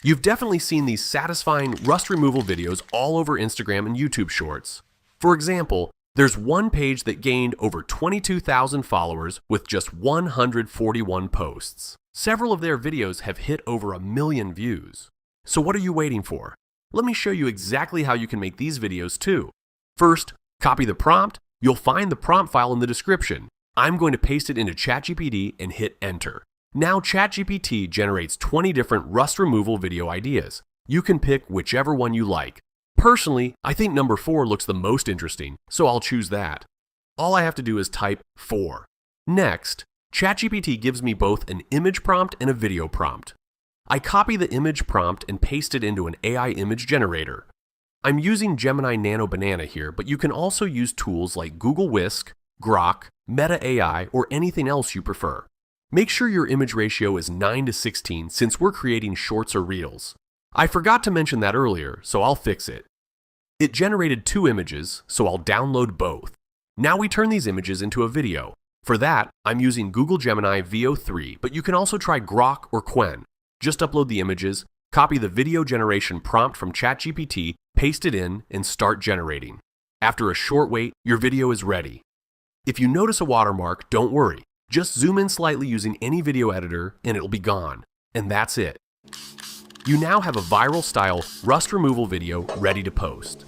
You've definitely seen these satisfying rust removal videos all over Instagram and YouTube Shorts. For example, there's one page that gained over 22,000 followers with just 141 posts. Several of their videos have hit over 1 million views. So what are you waiting for? Let me show you exactly how you can make these videos too. First, copy the prompt. You'll find the prompt file in the description. I'm going to paste it into ChatGPT and hit enter. Now ChatGPT generates 20 different rust removal video ideas. You can pick whichever one you like. Personally, I think number 4 looks the most interesting, so I'll choose that. All I have to do is type 4. Next, ChatGPT gives me both an image prompt and a video prompt. I copy the image prompt and paste it into an AI image generator. I'm using Gemini Nano Banana here, but you can also use tools like Google Whisk, Grok, Meta AI, or anything else you prefer. Make sure your image ratio is 9:16 since we're creating shorts or reels. I forgot to mention that earlier, so I'll fix it. It generated 2 images, so I'll download both. Now we turn these images into a video. For that, I'm using Google Gemini VO3, but you can also try Grok or Qwen. Just upload the images, copy the video generation prompt from ChatGPT, paste it in, and start generating. After a short wait, your video is ready. If you notice a watermark, don't worry. Just zoom in slightly using any video editor and it'll be gone. And that's it. You now have a viral style rust removal video ready to post.